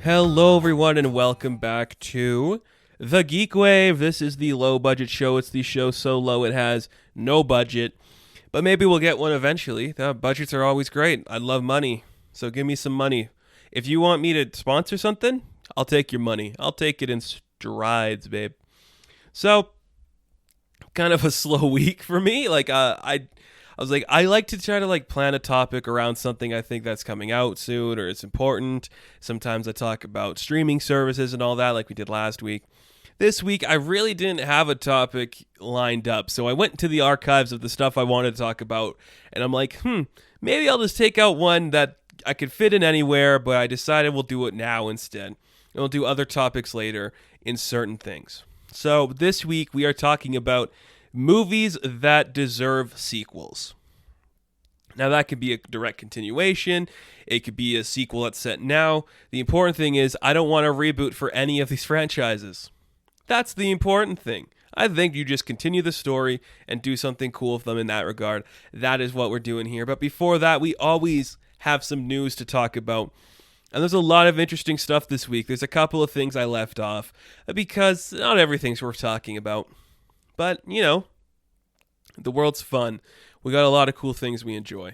Hello, everyone, and welcome back to the GeekWave. This is the low-budget show. It's the show so low it has no budget, but maybe we'll get one eventually. The budgets are always great. I love money, so give me some money. If you want me to sponsor something, I'll take your money. I'll take it in strides, babe. So, kind of a slow week for me. I was like, I like to try to plan a topic around something I think that's coming out soon or it's important. Sometimes I talk about streaming services and all that like we did last week. This week, I really didn't have a topic lined up. So I went to the archives of the stuff I wanted to talk about. And I'm like, maybe I'll just take out one that I could fit in anywhere. But I decided we'll do it now instead. And we'll do other topics later in certain things. So this week, we are talking about movies that deserve sequels. Now, that could be a direct continuation. It could be a sequel that's set now. The important thing is I don't want a reboot for any of these franchises. That's the important thing. I think you just continue the story and do something cool with them in that regard. That is what we're doing here. But before that, we always have some news to talk about. And there's a lot of interesting stuff this week. There's a couple of things I left off because not everything's worth talking about. But, the world's fun. We got a lot of cool things we enjoy.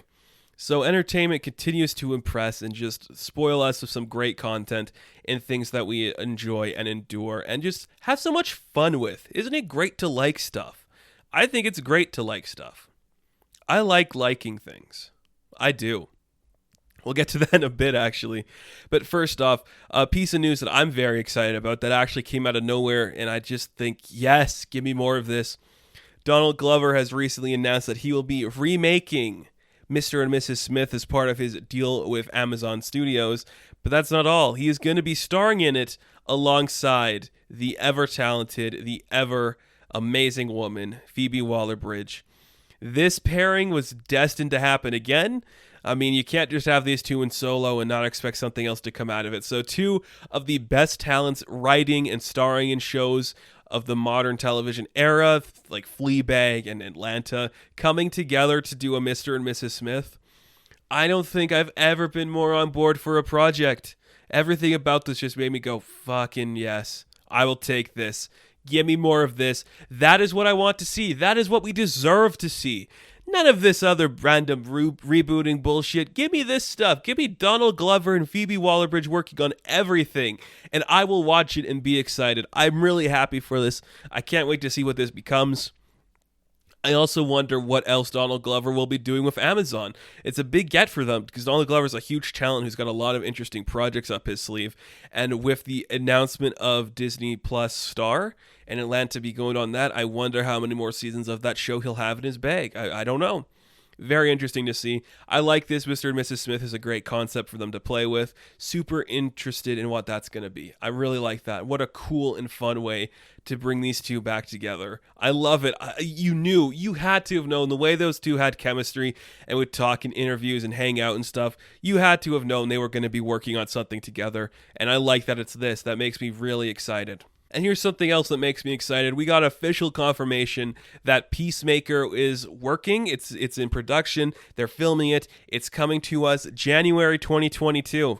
So entertainment continues to impress and just spoil us with some great content and things that we enjoy and endure and just have so much fun with. Isn't it great to like stuff? I think it's great to like stuff. I like liking things. I do. We'll get to that in a bit, actually. But first off, a piece of news that I'm very excited about that actually came out of nowhere, and I just think, yes, give me more of this. Donald Glover has recently announced that he will be remaking Mr. and Mrs. Smith as part of his deal with Amazon Studios. But that's not all. He is going to be starring in it alongside the ever-talented, the ever-amazing woman, Phoebe Waller-Bridge. This pairing was destined to happen again. I mean, you can't just have these two in solo and not expect something else to come out of it. So two of the best talents writing and starring in shows of the modern television era, like Fleabag and Atlanta, coming together to do a Mr. and Mrs. Smith. I don't think I've ever been more on board for a project. Everything about this just made me go, fucking yes, I will take this. Give me more of this. That is what I want to see. That is what we deserve to see. None of this other random rebooting bullshit. Give me this stuff. Give me Donald Glover and Phoebe Waller-Bridge working on everything, and I will watch it and be excited. I'm really happy for this. I can't wait to see what this becomes. I also wonder what else Donald Glover will be doing with Amazon. It's a big get for them because Donald Glover is a huge talent who's got a lot of interesting projects up his sleeve. And with the announcement of Disney Plus Star and Atlanta be going on that, I wonder how many more seasons of that show he'll have in his bag. I don't know. Very interesting to see. I like this. Mr. and Mrs. Smith is a great concept for them to play with. Super interested in what that's going to be. I really like that. What a cool and fun way to bring these two back together. I love it. You had to have known the way those two had chemistry and would talk in interviews and hang out and stuff. You had to have known they were going to be working on something together. And I like that it's this. That makes me really excited. And here's something else that makes me excited. We got official confirmation that Peacemaker is working. It's in production. They're filming it. It's coming to us January 2022.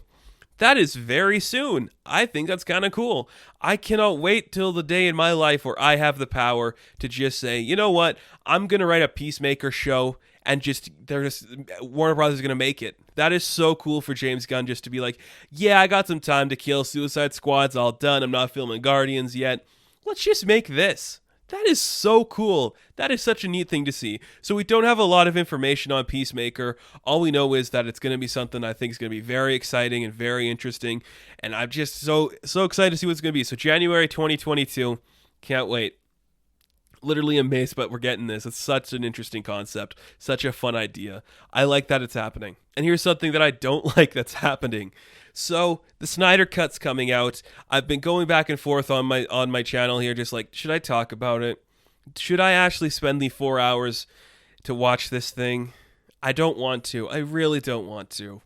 That is very soon. I think that's kind of cool. I cannot wait till the day in my life where I have the power to just say, you know what? I'm going to write a Peacemaker show and Warner Brothers is going to make it. That is so cool for James Gunn just to be like, yeah, I got some time to kill. Suicide Squad's all done. I'm not filming Guardians yet. Let's just make this. That is so cool. That is such a neat thing to see. So we don't have a lot of information on Peacemaker. All we know is that it's going to be something I think is going to be very exciting and very interesting. And I'm just so excited to see what it's going to be. So January 2022. Can't wait. Literally amazed, but we're getting this. It's such an interesting concept, such a fun idea. I like that it's happening. And here's something that I don't like that's happening. So the Snyder Cut's coming out. I've been going back and forth on my channel here, just like, should I talk about it? Should I actually spend the 4 hours to watch this thing? I don't want to. I really don't want to.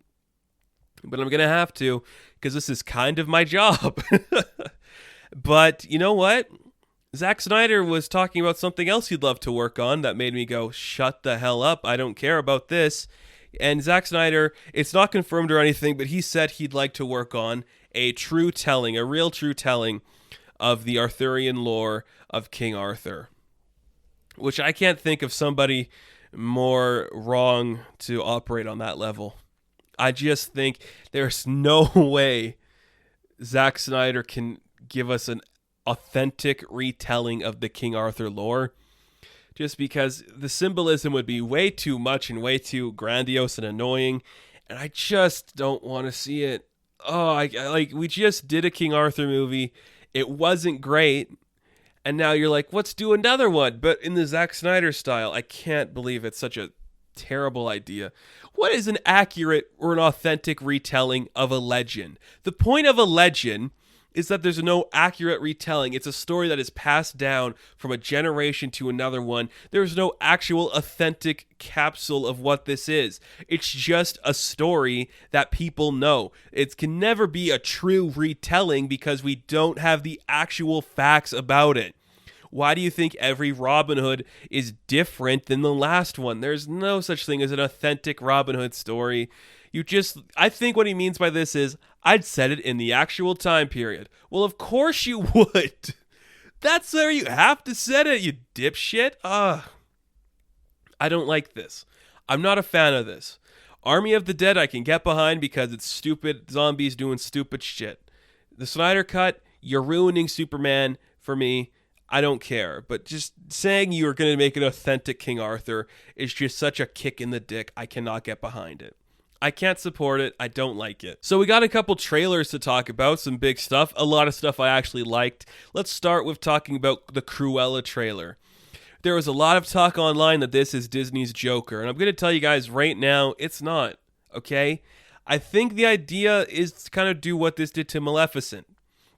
But I'm gonna have to, because this is kind of my job. But you know what? Zack Snyder was talking about something else he'd love to work on that made me go, shut the hell up. I don't care about this. And Zack Snyder, it's not confirmed or anything, but he said he'd like to work on a real true telling of the Arthurian lore of King Arthur, which I can't think of somebody more wrong to operate on that level. I just think there's no way Zack Snyder can give us an authentic retelling of the King Arthur lore, just because the symbolism would be way too much and way too grandiose and annoying, and I just don't want to see it. We just did a King Arthur movie. It wasn't great, and now you're like, let's do another one, but in the Zack Snyder style. I can't believe it's such a terrible idea. What is an accurate or an authentic retelling of a legend? The point of a legend is that there's no accurate retelling. It's a story that is passed down from a generation to another one. There's no actual authentic capsule of what this is. It's just a story that people know. It can never be a true retelling because we don't have the actual facts about it. Why do you think every Robin Hood is different than the last one? There's no such thing as an authentic Robin Hood story. I think what he means by this is, I'd set it in the actual time period. Well, of course you would. That's where you have to set it, you dipshit. I don't like this. I'm not a fan of this. Army of the Dead I can get behind because it's stupid zombies doing stupid shit. The Snyder Cut, you're ruining Superman for me. I don't care. But just saying you're going to make an authentic King Arthur is just such a kick in the dick. I cannot get behind it. I can't support it. I don't like it. So we got a couple trailers to talk about, some big stuff, a lot of stuff I actually liked. Let's start with talking about the Cruella trailer. There was a lot of talk online that this is Disney's Joker, and I'm going to tell you guys right now, it's not, okay? I think the idea is to kind of do what this did to Maleficent.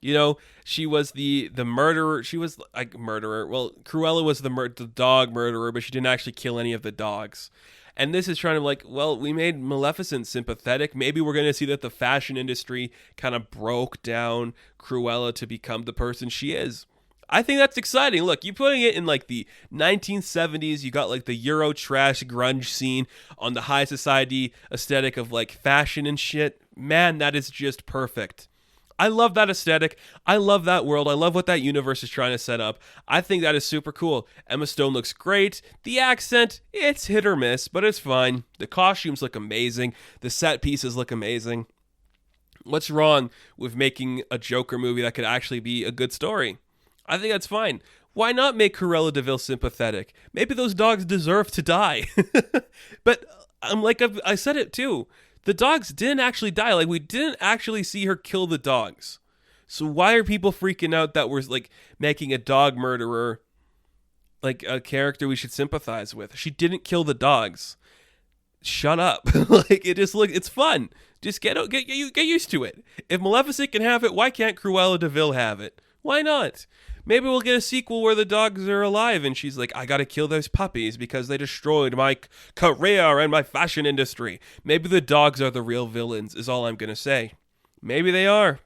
You know, she was the murderer. She was like murderer. Well, Cruella was the dog murderer, but she didn't actually kill any of the dogs. And this is trying to like, well, we made Maleficent sympathetic. Maybe we're going to see that the fashion industry kind of broke down Cruella to become the person she is. I think that's exciting. Look, you putting it in like the 1970s, you got like the Euro trash grunge scene on the high society aesthetic of like fashion and shit. Man, that is just perfect. I love that aesthetic. I love that world. I love what that universe is trying to set up. I think that is super cool. Emma Stone looks great. The accent, it's hit or miss, but it's fine. The costumes look amazing. The set pieces look amazing. What's wrong with making a Joker movie that could actually be a good story? I think that's fine. Why not make Cruella de Vil sympathetic? Maybe those dogs deserve to die. But I said it too. The dogs didn't actually die. Like, we didn't actually see her kill the dogs. So why are people freaking out that we're, like, making a dog murderer, like, a character we should sympathize with? She didn't kill the dogs. Shut up. Like, it's fun. Just get used to it. If Maleficent can have it, why can't Cruella de Vil have it? Why not? Maybe we'll get a sequel where the dogs are alive and she's like, I gotta kill those puppies because they destroyed my career and my fashion industry. Maybe the dogs are the real villains is all I'm gonna say. Maybe they are.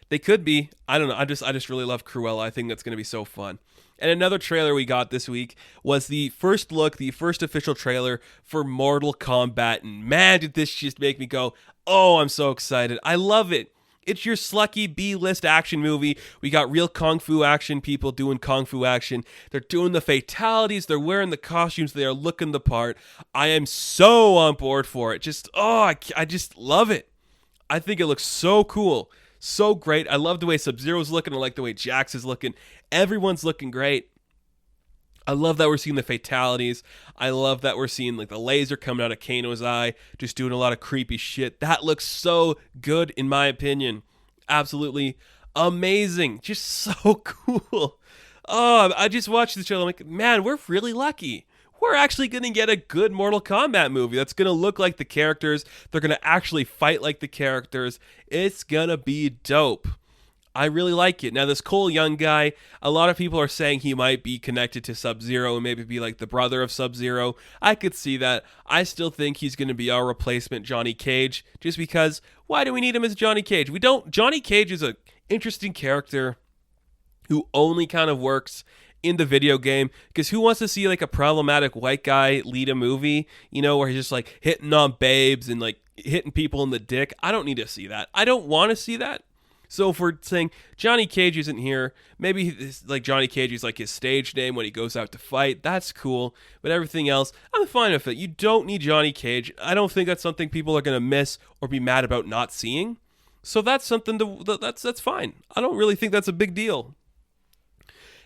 They could be. I don't know. I just really love Cruella. I think that's gonna be so fun. And another trailer we got this week was the first official trailer for Mortal Kombat. And man, did this just make me go, oh, I'm so excited. I love it. It's your slucky B-list action movie. We got real kung fu action people doing kung fu action. They're doing the fatalities. They're wearing the costumes. They are looking the part. I am so on board for it. I just love it. I think it looks so cool. So great. I love the way Sub-Zero's looking. I like the way Jax is looking. Everyone's looking great. I love that we're seeing the fatalities. I love that we're seeing like the laser coming out of Kano's eye, just doing a lot of creepy shit. That looks so good in my opinion. Absolutely amazing. Just so cool. Oh, I just watched the show. I'm like, man, we're really lucky. We're actually going to get a good Mortal Kombat movie that's going to look like the characters. They're going to actually fight like the characters. It's going to be dope. I really like it. Now, this Cole Young guy, a lot of people are saying he might be connected to Sub-Zero and maybe be like the brother of Sub-Zero. I could see that. I still think he's going to be our replacement Johnny Cage, just because why do we need him as Johnny Cage? We don't. Johnny Cage is an interesting character who only kind of works in the video game, because who wants to see like a problematic white guy lead a movie, you know, where he's just like hitting on babes and like hitting people in the dick. I don't need to see that. I don't want to see that. So if we're saying Johnny Cage isn't here, maybe like Johnny Cage is like his stage name when he goes out to fight. That's cool. But everything else, I'm fine with it. You don't need Johnny Cage. I don't think that's something people are going to miss or be mad about not seeing. So that's something that's fine. I don't really think that's a big deal.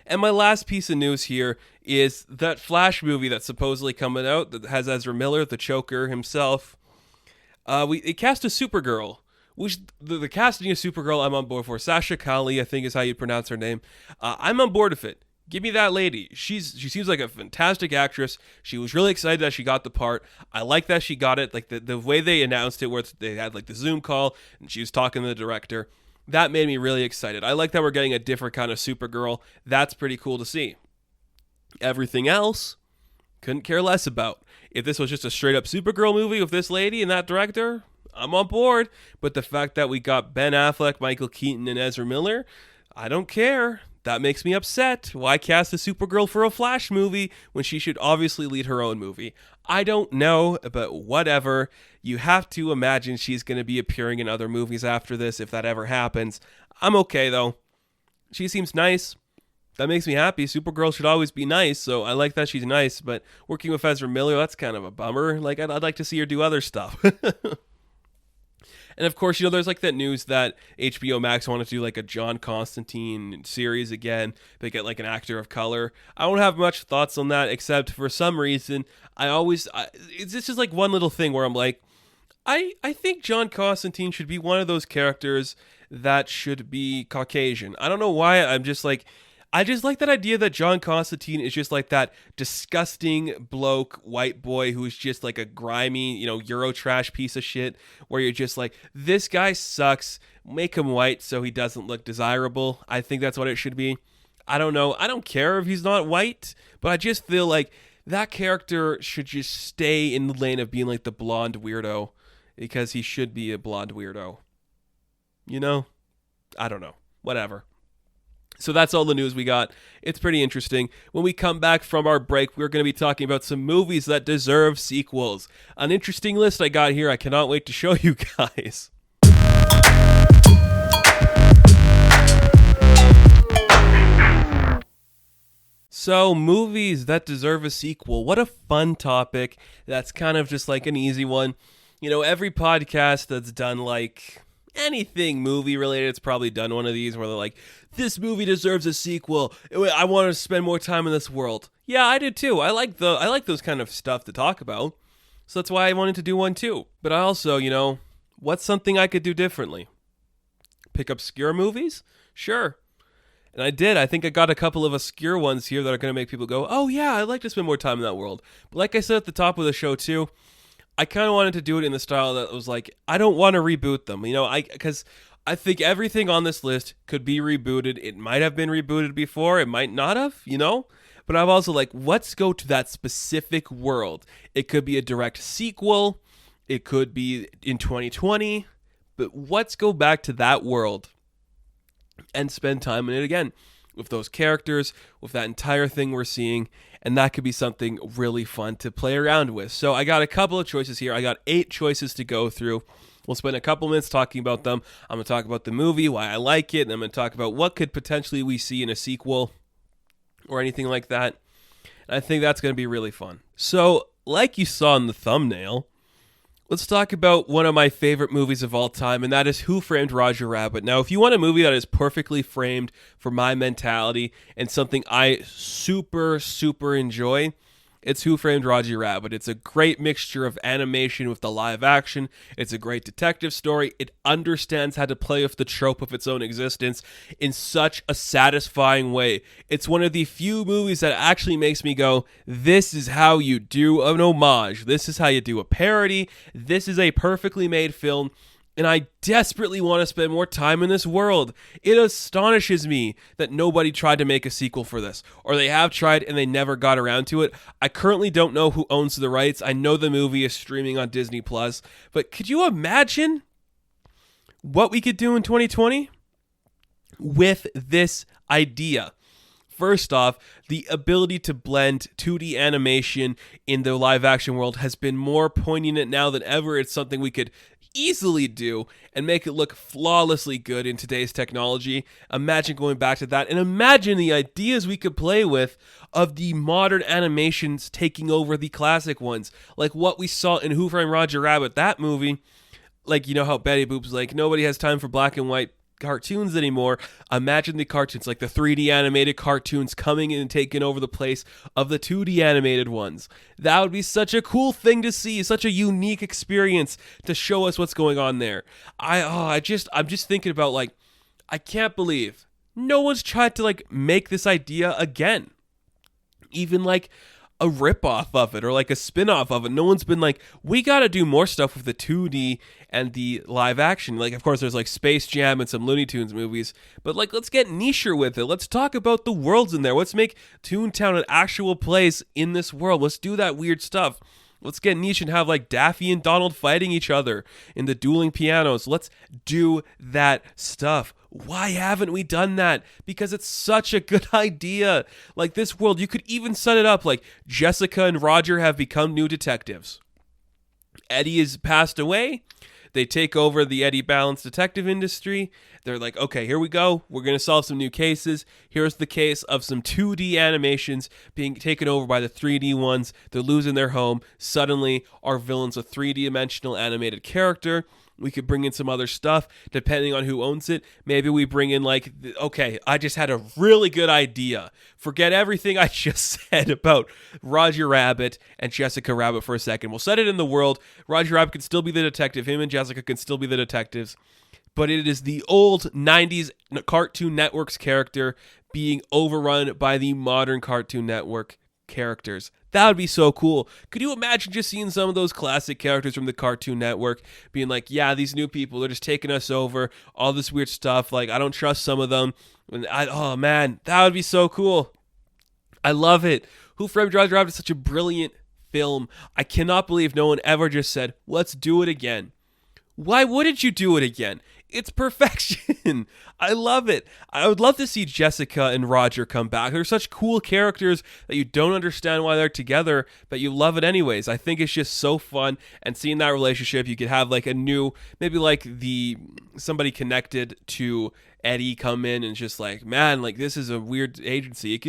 And my last piece of news here is that Flash movie that's supposedly coming out that has Ezra Miller, the Choker himself. It cast a Supergirl. Which the casting of Supergirl I'm on board for. Sasha Calle, I think is how you pronounce her name. I'm on board with it. Give me that lady. She seems like a fantastic actress. She was really excited that she got the part. I like that she got it. Like the way they announced it, where they had like the Zoom call and she was talking to the director. That made me really excited. I like that we're getting a different kind of Supergirl. That's pretty cool to see. Everything else, couldn't care less about. If this was just a straight up Supergirl movie with this lady and that director, I'm on board. But the fact that we got Ben Affleck, Michael Keaton, and Ezra Miller, I don't care. That makes me upset. Why cast a Supergirl for a Flash movie when she should obviously lead her own movie? I don't know, but whatever. You have to imagine she's going to be appearing in other movies after this if that ever happens. I'm okay, though. She seems nice. That makes me happy. Supergirl should always be nice, so I like that she's nice. But working with Ezra Miller, that's kind of a bummer. Like, I'd like to see her do other stuff. And of course, there's like that news that HBO Max wanted to do like a John Constantine series again. They get like an actor of color. I don't have much thoughts on that, except for some reason, it's just like one little thing where I'm like, I think John Constantine should be one of those characters that should be Caucasian. I don't know why. I just like that idea that John Constantine is just like that disgusting bloke, white boy who's just like a grimy, Euro trash piece of shit, where you're just like, this guy sucks, make him white so he doesn't look desirable. I think that's what it should be. I don't know. I don't care if he's not white, but I just feel like that character should just stay in the lane of being like the blonde weirdo, because he should be a blonde weirdo. I don't know. Whatever. So that's all the news we got. It's pretty interesting. When we come back from our break, we're going to be talking about some movies that deserve sequels. An interesting list I got here. I cannot wait to show you guys. So, movies that deserve a sequel. What a fun topic. That's kind of just like an easy one. Every podcast that's done like anything movie related, it's probably done one of these where they're like, this movie deserves a sequel. I want to spend more time in this world. Yeah, I do too. I like those kind of stuff to talk about. So that's why I wanted to do one too. But I also, what's something I could do differently? Pick obscure movies? Sure. And I did. I think I got a couple of obscure ones here that are going to make people go, oh yeah, I'd like to spend more time in that world. But like I said at the top of the show too, I kind of wanted to do it in the style that was like, I don't want to reboot them, because I think everything on this list could be rebooted. It might have been rebooted before. It might not have, But I'm also like, let's go to that specific world. It could be a direct sequel. It could be in 2020. But let's go back to that world and spend time in it again with those characters, with that entire thing we're seeing. And that could be something really fun to play around with. So I got a couple of choices here. I got 8 choices to go through. We'll spend a couple minutes talking about them. I'm going to talk about the movie, why I like it, and I'm going to talk about what could potentially we see in a sequel or anything like that. And I think that's going to be really fun. So, like you saw in the thumbnail, let's talk about one of my favorite movies of all time, and that is Who Framed Roger Rabbit. Now, if you want a movie that is perfectly framed for my mentality and something I super, super enjoy, it's Who Framed Roger Rabbit. It's a great mixture of animation with the live action. It's a great detective story. It understands how to play with the trope of its own existence in such a satisfying way. It's one of the few movies that actually makes me go, this is how you do an homage. This is how you do a parody. This is a perfectly made film. And I desperately want to spend more time in this world. It astonishes me that nobody tried to make a sequel for this. Or they have tried and they never got around to it. I currently don't know who owns the rights. I know the movie is streaming on Disney+. But could you imagine what we could do in 2020 with this idea? First off, the ability to blend 2D animation in the live action world has been more poignant now than ever. It's something we could easily do and make it look flawlessly good in today's technology. Imagine going back to that, and imagine the ideas we could play with of the modern animations taking over the classic ones, like what we saw in Who Framed Roger Rabbit. That movie, like, you know how Betty Boop's like, nobody has time for black and white cartoons anymore. Imagine the cartoons, like the 3D animated cartoons, coming in and taking over the place of the 2D animated ones. That would be such a cool thing to see, such a unique experience to show us what's going on there. I'm just thinking about, like, I can't believe no one's tried to, like, make this idea again. Even like a ripoff of it or like a spin-off of it. No one's been like, we got to do more stuff with the 2D and the live action. Like, of course, there's like Space Jam and some Looney Tunes movies, but like, let's get nicher with it. Let's talk about the worlds in there. Let's make Toontown an actual place in this world. Let's do that weird stuff. Let's get niche and have like Daffy and Donald fighting each other in the dueling pianos. Let's do that stuff. Why haven't we done that? Because it's such a good idea. Like, this world, you could even set it up like Jessica and Roger have become new detectives. Eddie has passed away. They take over the Eddie Balance detective industry. They're like, okay, here we go. We're going to solve some new cases. Here's the case of some 2D animations being taken over by the 3D ones. They're losing their home. Suddenly, our villain's a 3D-dimensional animated character. We could bring in some other stuff depending on who owns it. Maybe we bring in like, okay, I just had a really good idea. Forget everything I just said about Roger Rabbit and Jessica Rabbit for a second. We'll set it in the world. Roger Rabbit can still be the detective. Him and Jessica can still be the detectives. But it is the old 90s Cartoon Network's character being overrun by the modern Cartoon Network characters. That would be so cool. Could you imagine just seeing some of those classic characters from the Cartoon Network being like, yeah, these new people, they're just taking us over, all this weird stuff, like, I don't trust some of them. Oh man, that would be so cool. I love it. Who Framed Roger Rabbit is such a brilliant film. I cannot believe no one ever just said, let's do it again. Why wouldn't you do it again? It's perfection. I love it. I would love to see Jessica and Roger come back. They're such cool characters that you don't understand why they're together, but you love it anyways. I think it's just so fun. And seeing that relationship, you could have like a new, maybe like somebody connected to Eddie come in and just like, man, like this is a weird agency. You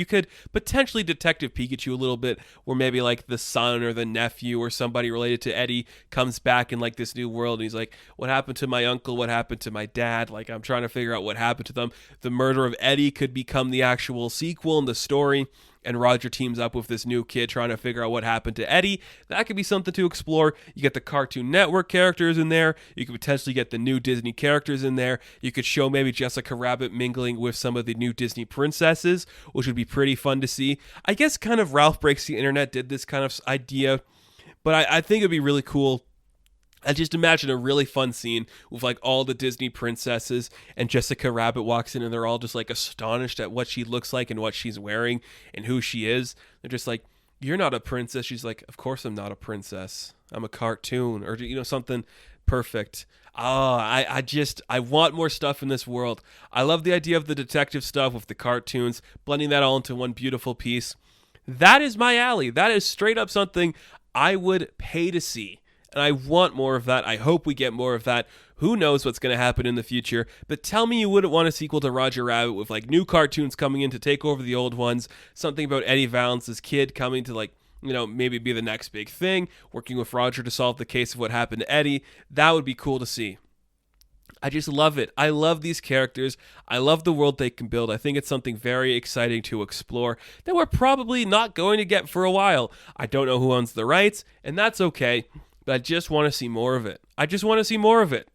could potentially Detective Pikachu a little bit, where maybe like the son or the nephew or somebody related to Eddie comes back in like this new world, and he's like, what happened to my uncle? What happened to my dad? Like, I'm trying to figure out what happened to them. The murder of Eddie could become the actual sequel in the story, and Roger teams up with this new kid trying to figure out what happened to Eddie. That could be something to explore. You get the Cartoon Network characters in there. You could potentially get the new Disney characters in there. You could show maybe Jessica Rabbit mingling with some of the new Disney princesses, which would be pretty fun to see. I guess kind of Ralph Breaks the Internet did this kind of idea, but I think it'd be really cool. I just imagine a really fun scene with like all the Disney princesses, and Jessica Rabbit walks in and they're all just like astonished at what she looks like and what she's wearing and who she is. They're just like, you're not a princess. She's like, of course I'm not a princess. I'm a cartoon, or, you know, something perfect. I want more stuff in this world. I love the idea of the detective stuff with the cartoons, blending that all into one beautiful piece. That is my alley. That is straight up something I would pay to see. And I want more of that. I hope we get more of that. Who knows what's going to happen in the future. But tell me you wouldn't want a sequel to Roger Rabbit with like new cartoons coming in to take over the old ones. Something about Eddie Valance's kid coming to like, you know, maybe be the next big thing. Working with Roger to solve the case of what happened to Eddie. That would be cool to see. I just love it. I love these characters. I love the world they can build. I think it's something very exciting to explore that we're probably not going to get for a while. I don't know who owns the rights, and that's okay. But I just want to see more of it. I just want to see more of it.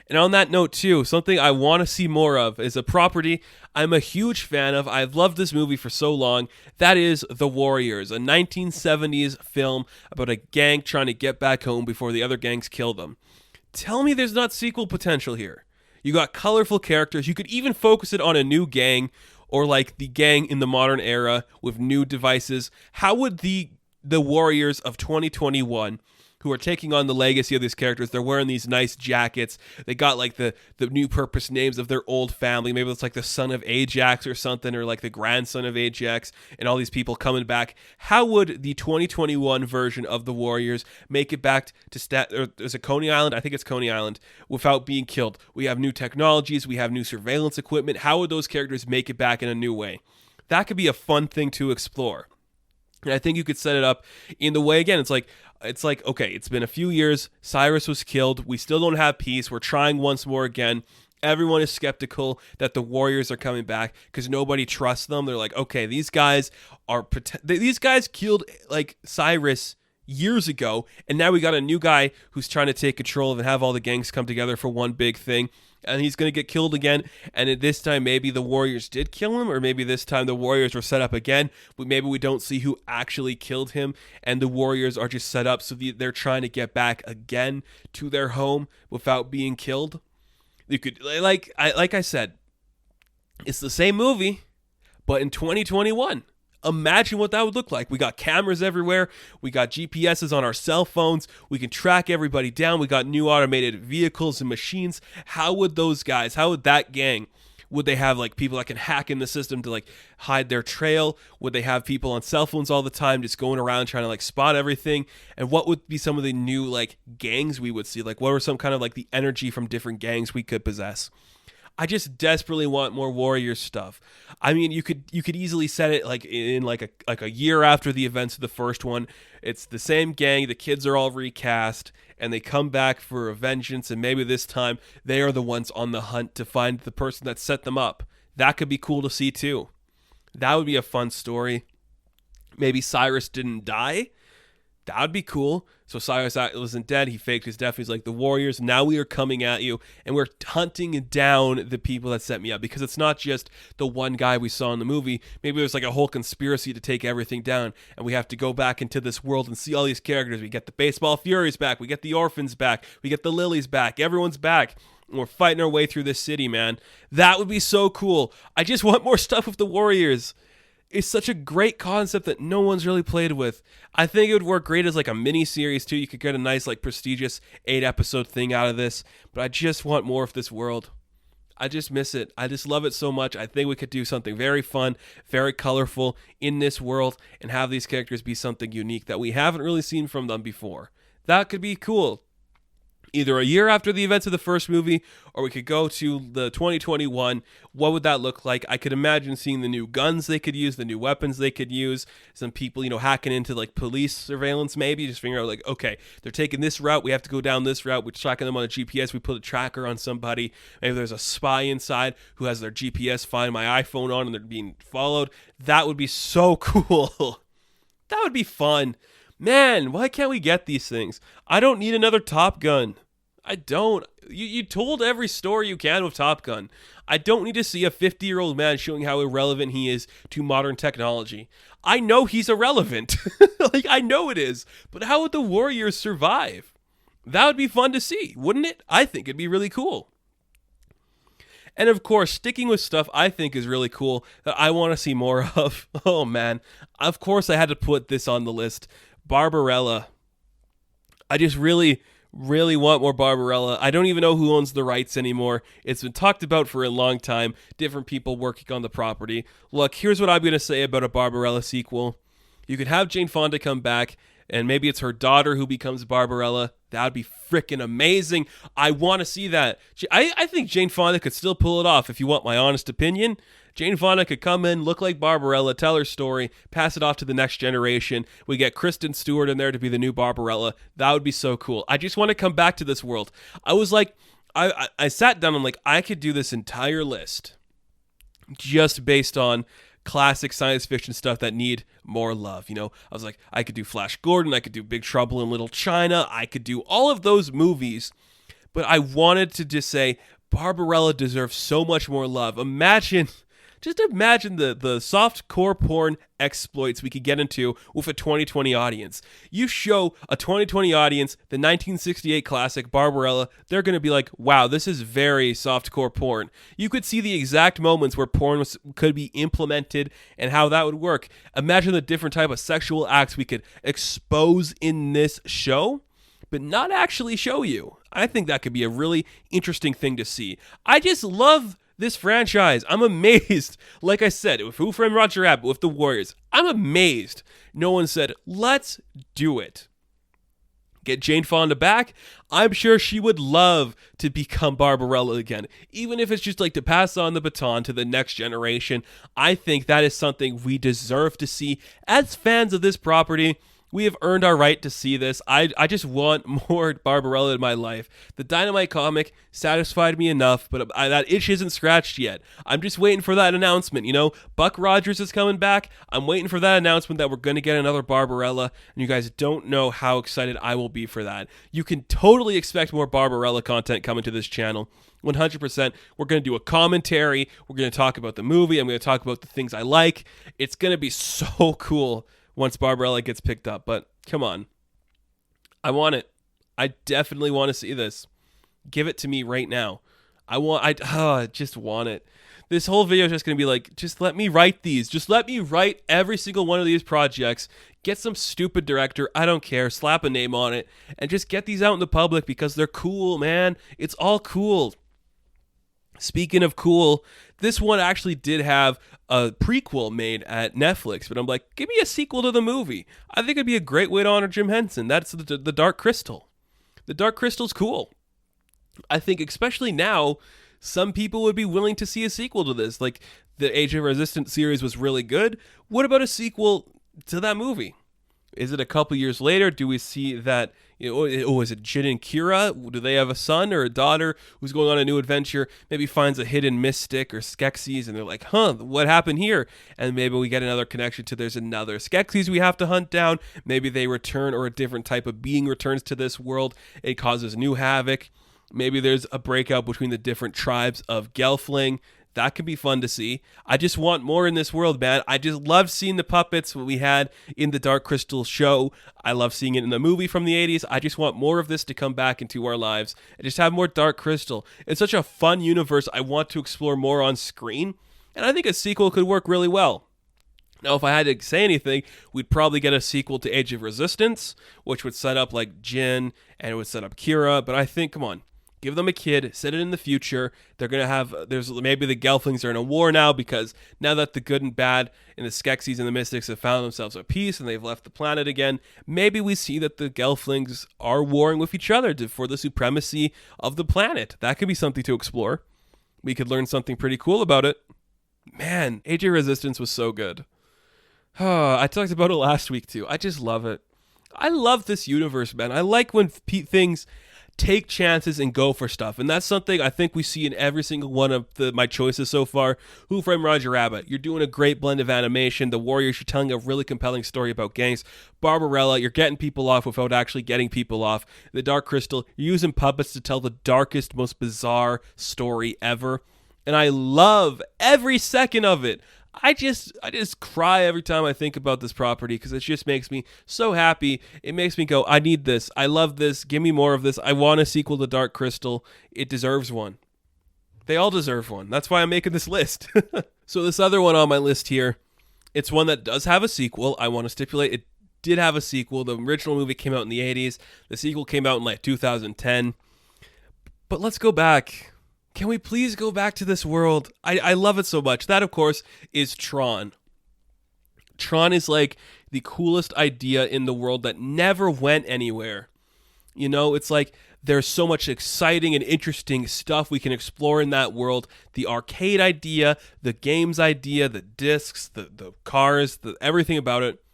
And on that note, too, something I want to see more of is a property I'm a huge fan of. I've loved this movie for so long. That is The Warriors, a 1970s film about a gang trying to get back home before the other gangs kill them. Tell me there's not sequel potential here. You got colorful characters. You could even focus it on a new gang, or like the gang in the modern era with new devices. How would the Warriors of 2021 who are taking on the legacy of these characters. They're wearing these nice jackets. They got like the new purpose names of their old family. Maybe it's like the son of Ajax or something, or like the grandson of Ajax, and all these people coming back. How would the 2021 version of the Warriors make it back to is it Coney Island? I think it's Coney Island, without being killed? We have new technologies. We have new surveillance equipment. How would those characters make it back in a new way? That could be a fun thing to explore. And I think you could set it up in the way, again, it's like, okay, it's been a few years. Cyrus was killed. We still don't have peace. We're trying once more again. Everyone is skeptical that the Warriors are coming back because nobody trusts them. They're like, okay, these guys killed like Cyrus years ago, and now we got a new guy who's trying to take control of and have all the gangs come together for one big thing. And he's going to get killed again. And at this time, maybe the Warriors did kill him, or maybe this time the Warriors were set up again. But maybe we don't see who actually killed him, and the Warriors are just set up so they're trying to get back again to their home without being killed. You could, like I said, it's the same movie, but in 2021. Imagine what that would look like. We got cameras everywhere. We got GPSs on our cell phones. We can track everybody down. We got new automated vehicles and machines. How would that gang, would they have like people that can hack in the system to like hide their trail? Would they have people on cell phones all the time just going around trying to like spot everything? And what would be some of the new like gangs we would see? Like what are some kind of like the energy from different gangs we could possess? I just desperately want more Warriors stuff. I mean, you could easily set it like in like a year after the events of the first one. It's the same gang, the kids are all recast, and they come back for a vengeance, and maybe this time they are the ones on the hunt to find the person that set them up. That could be cool to see too. That would be a fun story. Maybe Cyrus didn't die. That would be cool. So Cyrus wasn't dead. He faked his death. He's like, the Warriors, now we are coming at you, and we're hunting down the people that set me up, because it's not just the one guy we saw in the movie. Maybe there's like a whole conspiracy to take everything down, and we have to go back into this world and see all these characters. We get the Baseball Furies back. We get the Orphans back. We get the Lilies back. Everyone's back. And we're fighting our way through this city, man. That would be so cool. I just want more stuff with the Warriors. It's such a great concept that no one's really played with. I think it would work great as like a mini series too. You could get a nice like prestigious 8-episode thing out of this. But I just want more of this world. I just miss it. I just love it so much. I think we could do something very fun, very colorful in this world, and have these characters be something unique that we haven't really seen from them before. That could be cool. Either a year after the events of the first movie, or we could go to the 2021. What would that look like? I could imagine seeing the new guns they could use, the new weapons they could use, some people, hacking into like police surveillance maybe, just figuring out like, okay, they're taking this route, we have to go down this route, we're tracking them on a GPS, we put a tracker on somebody, maybe there's a spy inside who has their GPS find my iPhone on and they're being followed. That would be so cool. That would be fun. Man, why can't we get these things? I don't need another Top Gun. I don't. You told every story you can with Top Gun. I don't need to see a 50-year-old man showing how irrelevant he is to modern technology. I know he's irrelevant. Like, I know it is. But how would the Warriors survive? That would be fun to see, wouldn't it? I think it'd be really cool. And of course, sticking with stuff I think is really cool that I want to see more of. Oh, man. Of course, I had to put this on the list. Barbarella. I just really want more Barbarella. I don't even know who owns the rights anymore. It's been talked about for a long time. Different people working on the property. Look, here's what I'm going to say about a Barbarella sequel. You could have Jane Fonda come back, and maybe it's her daughter who becomes Barbarella. That would be freaking amazing. I want to see that. I think Jane Fonda could still pull it off, if you want my honest opinion. Jane Fonda could come in, look like Barbarella, tell her story, pass it off to the next generation. We get Kristen Stewart in there to be the new Barbarella. That would be so cool. I just want to come back to this world. I was like, I sat down, I'm like, I could do this entire list just based on classic science fiction stuff that need more love. I was like, I could do Flash Gordon, I could do Big Trouble in Little China, I could do all of those movies, but I wanted to just say Barbarella deserves so much more love. Just imagine the soft core porn exploits we could get into with a 2020 audience. You show a 2020 audience the 1968 classic Barbarella, they're going to be like, wow, this is very soft core porn. You could see the exact moments where porn could be implemented and how that would work. Imagine the different type of sexual acts we could expose in this show. but not actually show you. I think that could be a really interesting thing to see. I just love this franchise. I'm amazed. Like I said, with Who Framed Roger Rabbit, with the Warriors, I'm amazed no one said, let's do it. Get Jane Fonda back. I'm sure she would love to become Barbarella again, even if it's just like to pass on the baton to the next generation. I think that is something we deserve to see as fans of this property. We have earned our right to see this. I just want more Barbarella in my life. The Dynamite comic satisfied me enough, but that itch isn't scratched yet. I'm just waiting for that announcement. You know, Buck Rogers is coming back. I'm waiting for that announcement that we're going to get another Barbarella, and you guys don't know how excited I will be for that. You can totally expect more Barbarella content coming to this channel. 100%. We're going to do a commentary. We're going to talk about the movie. I'm going to talk about the things I like. It's going to be so cool once Barbarella gets picked up, but come on. I want it. I definitely want to see this. Give it to me right now. I just want it. This whole video is just going to be like, just let me write these. Just let me write every single one of these projects. Get some stupid director. I don't care. Slap a name on it. And just get these out in the public because they're cool, man. It's all cool. Speaking of cool, this one actually did have a prequel made at Netflix, but I'm like, give me a sequel to the movie. I think it'd be a great way to honor Jim Henson. That's the Dark Crystal. The Dark Crystal's cool. I think especially now, some people would be willing to see a sequel to this. Like, the Age of Resistance series was really good. What about a sequel to that movie? Is it a couple years later? Do we see that, is it Jin and Kira? Do they have a son or a daughter who's going on a new adventure? Maybe finds a hidden mystic or Skeksis, and they're like, what happened here? And maybe we get another connection to there's another Skeksis we have to hunt down. Maybe they return, or a different type of being returns to this world. It causes new havoc. Maybe there's a breakout between the different tribes of Gelfling. That could be fun to see. I just want more in this world, man. I just love seeing the puppets we had in the Dark Crystal show. I love seeing it in the movie from the 80s. I just want more of this to come back into our lives and just have more Dark Crystal. It's such a fun universe I want to explore more on screen, and I think a sequel could work really well. Now, if I had to say anything, we'd probably get a sequel to Age of Resistance, which would set up like Jin, and it would set up Kira, but I think, come on. Give them a kid, set it in the future. They're going to have, maybe the Gelflings are in a war now, because now that the good and bad and the Skeksis and the Mystics have found themselves at peace and they've left the planet again, maybe we see that the Gelflings are warring with each other for the supremacy of the planet. That could be something to explore. We could learn something pretty cool about it. Man, Age of Resistance was so good. I talked about it last week too. I just love it. I love this universe, man. I like when things take chances and go for stuff, and that's something I think we see in every single one of my choices so far. Who Framed Roger Rabbit? You're doing a great blend of animation. The Warriors, you're telling a really compelling story about gangs. Barbarella, you're getting people off without actually getting people off. The Dark Crystal, you're using puppets to tell the darkest, most bizarre story ever, and I love every second of it. I just cry every time I think about this property because it just makes me so happy. It makes me go, I need this. I love this. Give me more of this. I want a sequel to Dark Crystal. It deserves one. They all deserve one. That's why I'm making this list. So this other one on my list here, it's one that does have a sequel. I want to stipulate it did have a sequel. The original movie came out in the 80s. The sequel came out in like 2010. But let's go back. Can we please go back to this world? I love it so much. That, of course, is Tron. Tron is like the coolest idea in the world that never went anywhere. You know, it's like there's so much exciting and interesting stuff we can explore in that world. The arcade idea, the games idea, the discs, the cars, everything about it.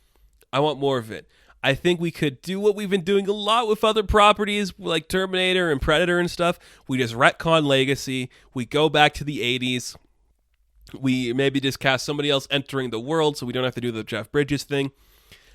I want more of it. I think we could do what we've been doing a lot with other properties like Terminator and Predator and stuff. We just retcon legacy. We go back to the 80s. We maybe just cast somebody else entering the world so we don't have to do the Jeff Bridges thing.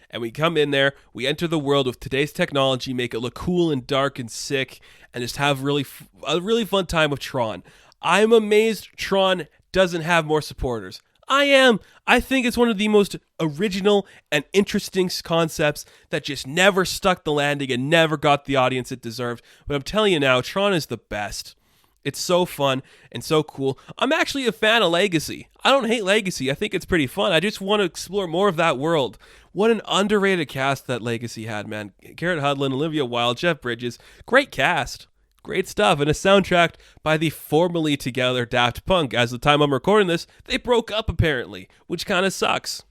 And we come in there, we enter the world with today's technology, make it look cool and dark and sick, and just have a really fun time with Tron. I'm amazed Tron doesn't have more supporters. I am. I think it's one of the most original and interesting concepts that just never stuck the landing and never got the audience it deserved. But I'm telling you now, Tron is the best. It's so fun and so cool. I'm actually a fan of Legacy. I don't hate Legacy. I think it's pretty fun. I just want to explore more of that world. What an underrated cast that Legacy had, man. Garrett Hudlin, Olivia Wilde, Jeff Bridges. Great cast. Great stuff. And a soundtrack by the formerly together Daft Punk. As the time I'm recording this, they broke up apparently, which kind of sucks.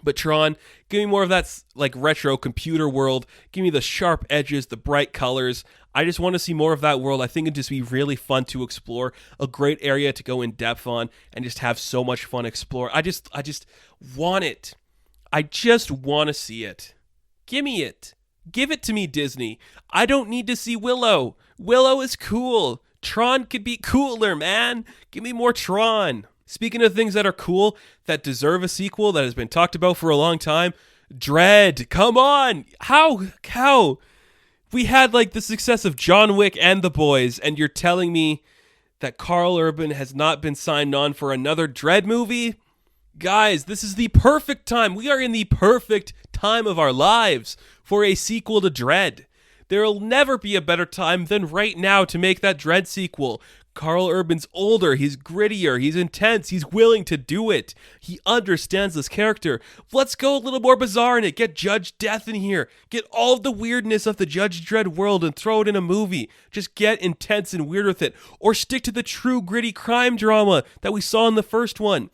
But Tron, give me more of that like retro computer world. Give me the sharp edges, the bright colors. I just want to see more of that world. I think it'd just be really fun to explore. A great area to go in depth on and just have so much fun explore. I just want it. I just want to see it. Give me it. Give it to me, Disney. I don't need to see Willow. Willow is cool. Tron could be cooler, man. Give me more Tron. Speaking of things that are cool, that deserve a sequel, that has been talked about for a long time, Dredd. Come on. How? We had like the success of John Wick and The Boys, and you're telling me that Carl Urban has not been signed on for another Dredd movie? Guys, this is the perfect time. We are in the perfect time of our lives for a sequel to Dredd. There'll never be a better time than right now to make that Dredd sequel. Carl Urban's older, he's grittier, he's intense, he's willing to do it. He understands this character. Let's go a little more bizarre in it. Get Judge Death in here. Get all of the weirdness of the Judge Dredd world and throw it in a movie. Just get intense and weird with it. Or stick to the true gritty crime drama that we saw in the first one.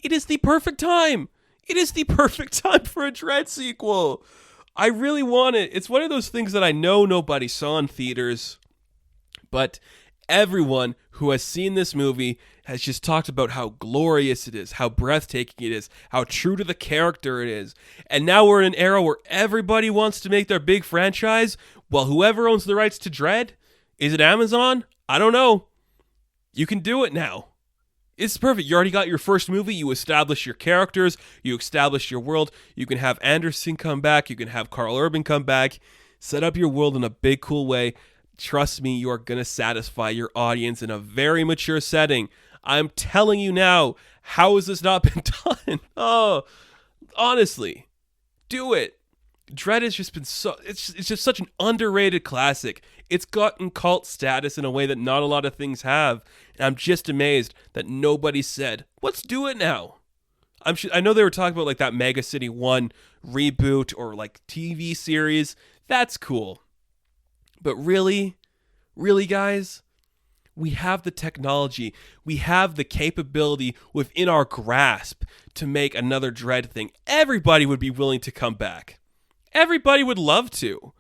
It is the perfect time. It is the perfect time for a Dredd sequel. I really want it. It's one of those things that I know nobody saw in theaters, but everyone who has seen this movie has just talked about how glorious it is, how breathtaking it is, how true to the character it is. And now we're in an era where everybody wants to make their big franchise. Well, whoever owns the rights to Dredd, is it Amazon? I don't know. You can do it now. It's perfect. You already got your first movie. You establish your characters. You establish your world. You can have Anderson come back. You can have Carl Urban come back. Set up your world in a big, cool way. Trust me, you are going to satisfy your audience in a very mature setting. I'm telling you now, how has this not been done? Oh, honestly, do it. Dredd has just been it's just such an underrated classic. It's gotten cult status in a way that not a lot of things have. And I'm just amazed that nobody said, let's do it now. I know they were talking about like that Mega City 1 reboot or like TV series. That's cool. But really, guys, we have the technology. We have the capability within our grasp to make another Dredd thing. Everybody would be willing to come back. Everybody would love to.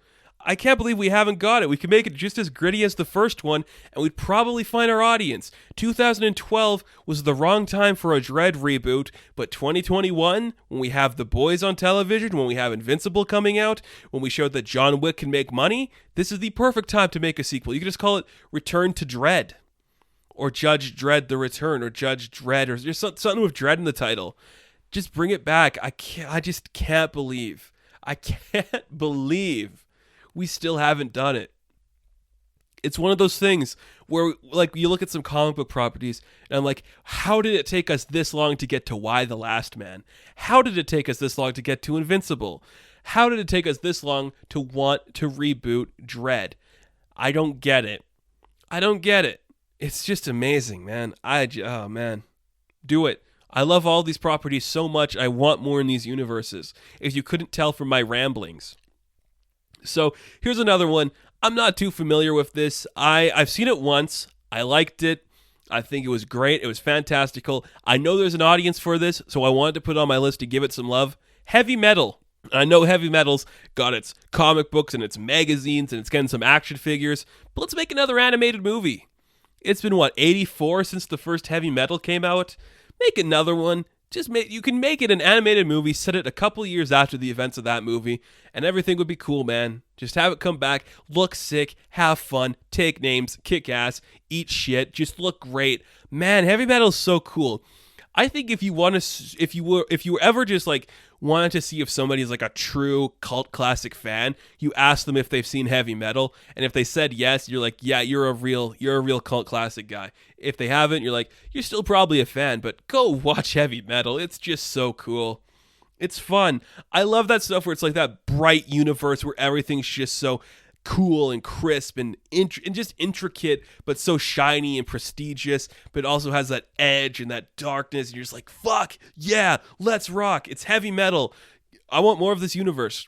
I can't believe we haven't got it. We could make it just as gritty as the first one, and we'd probably find our audience. 2012 was the wrong time for a Dredd reboot, but 2021, when we have The Boys on television, when we have Invincible coming out, when we showed that John Wick can make money, this is the perfect time to make a sequel. You could just call it Return to Dredd, or Judge Dredd the Return, or Judge Dredd, or just something with Dredd in the title. Just bring it back. I just can't believe. I can't believe we still haven't done it. It's one of those things where, like, you look at some comic book properties, and I'm like, how did it take us this long to get to Y the Last Man? How did it take us this long to get to Invincible? How did it take us this long to want to reboot Dredd? I don't get it. It's just amazing, man. Oh, man. Do it. I love all these properties so much. I want more in these universes, if you couldn't tell from my ramblings. So here's another one. I'm not too familiar with this. I've seen it once. I liked it. I think it was great. It was fantastical. I know there's an audience for this, so I wanted to put it on my list to give it some love. Heavy Metal. I know Heavy Metal's got its comic books and its magazines and it's getting some action figures, but let's make another animated movie. It's been, 84 since the first Heavy Metal came out? Make another one. You can make it an animated movie, set it a couple years after the events of that movie, and everything would be cool, man. Just have it come back, look sick, have fun, take names, kick ass, eat shit, just look great. Man, Heavy Metal is so cool. I think if you were ever just like wanted to see if somebody's like a true cult classic fan, you ask them if they've seen Heavy Metal, and if they said yes, you're like, yeah, you're a real cult classic guy. If they haven't, you're like, you're still probably a fan, but go watch Heavy Metal. It's just so cool. It's fun. I love that stuff where it's like that bright universe where everything's just so cool and crisp and just intricate, but so shiny and prestigious, but also has that edge and that darkness, and you're just like, fuck, yeah, let's rock. It's Heavy Metal. I want more of this universe.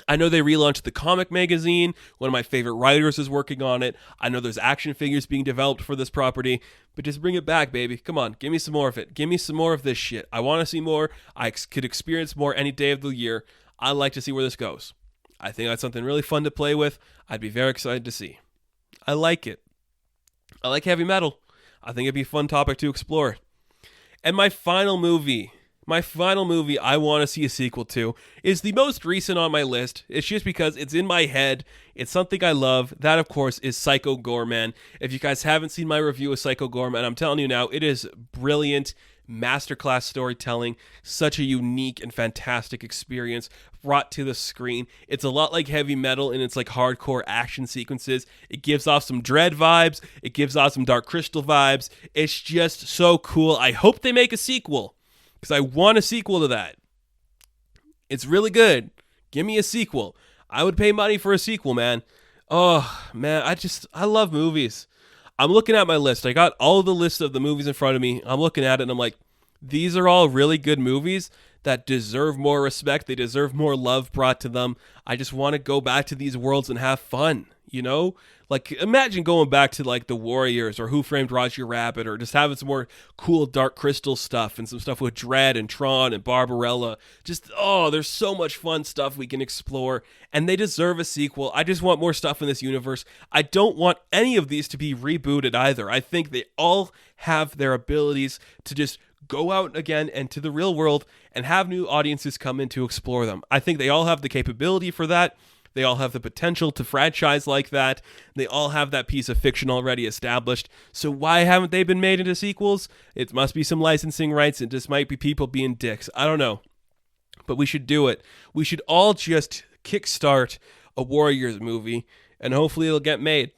I know they relaunched the comic magazine. One of my favorite writers is working on it. I know there's action figures being developed for this property, but just bring it back, baby. Come on, give me some more of it. Give me some more of this shit. I want to see more. I could experience more any day of the year. I'd like to see where this goes. I think that's something really fun to play with. I'd be very excited to see. I like it. I like heavy metal. I think it'd be a fun topic to explore. And my final movie I want to see a sequel to is the most recent on my list. It's just because it's in my head. It's something I love. That, of course, is Psycho Goreman. If you guys haven't seen my review of Psycho Goreman, I'm telling you now, it is brilliant masterclass storytelling. Such a unique and fantastic experience brought to the screen. It's a lot like heavy metal in its like hardcore action sequences. It gives off some Dread vibes. It gives off some Dark Crystal vibes. It's just so cool. I hope they make a sequel, because I want a sequel to that. It's really good. Give me a sequel. I would pay money for a sequel, man. Oh, man, I love movies. I'm looking at my list. I got all the lists of the movies in front of me. I'm looking at it and I'm like, these are all really good movies that deserve more respect. They deserve more love brought to them. I just want to go back to these worlds and have fun, you know? Like, imagine going back to, like, The Warriors or Who Framed Roger Rabbit, or just having some more cool Dark Crystal stuff and some stuff with Dredd and Tron and Barbarella. Just, there's so much fun stuff we can explore, and they deserve a sequel. I just want more stuff in this universe. I don't want any of these to be rebooted either. I think they all have their abilities to just go out again and to the real world and have new audiences come in to explore them. I think they all have the capability for that. They all have the potential to franchise like that. They all have that piece of fiction already established. So why haven't they been made into sequels? It must be some licensing rights. It just might be people being dicks. I don't know. But we should do it. We should all just kickstart a Warriors movie, and hopefully it'll get made.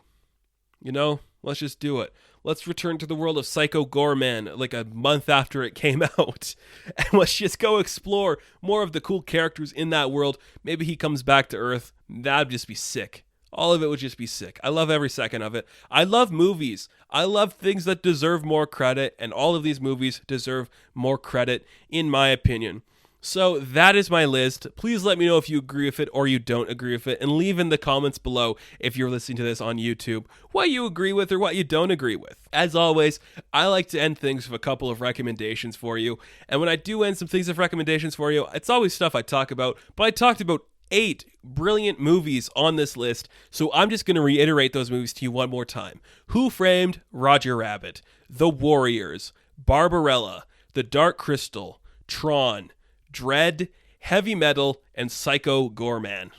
You know, let's just do it. Let's return to the world of Psycho Goreman like a month after it came out. And let's just go explore more of the cool characters in that world. Maybe he comes back to Earth. That'd just be sick. All of it would just be sick. I love every second of it. I love movies. I love things that deserve more credit, and all of these movies deserve more credit, in my opinion. So that is my list. Please let me know if you agree with it or you don't agree with it, and leave in the comments below, if you're listening to this on YouTube, what you agree with or what you don't agree with. As always, I like to end things with a couple of recommendations for you, and when I do end some things with recommendations for you, it's always stuff I talk about, but I talked about 8 brilliant movies on this list, so I'm just going to reiterate those movies to you one more time. Who Framed Roger Rabbit, The Warriors, Barbarella, The Dark Crystal, Tron, Dredd, Heavy Metal, and Psycho Goreman.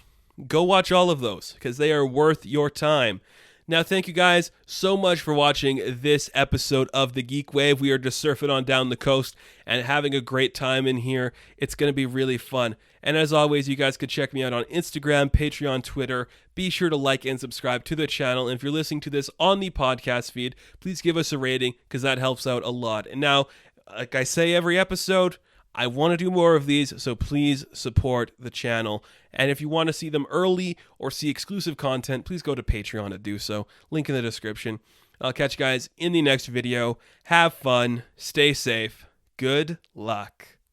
Go watch all of those, because they are worth your time. Now, thank you guys so much for watching this episode of the GeekWave. We are just surfing on down the coast and having a great time in here. It's going to be really fun. And as always, you guys can check me out on Instagram, Patreon, Twitter. Be sure to like and subscribe to the channel. And if you're listening to this on the podcast feed, please give us a rating, because that helps out a lot. And now, like I say every episode, I want to do more of these, so please support the channel. And if you want to see them early or see exclusive content, please go to Patreon to do so. Link in the description. I'll catch you guys in the next video. Have fun. Stay safe. Good luck.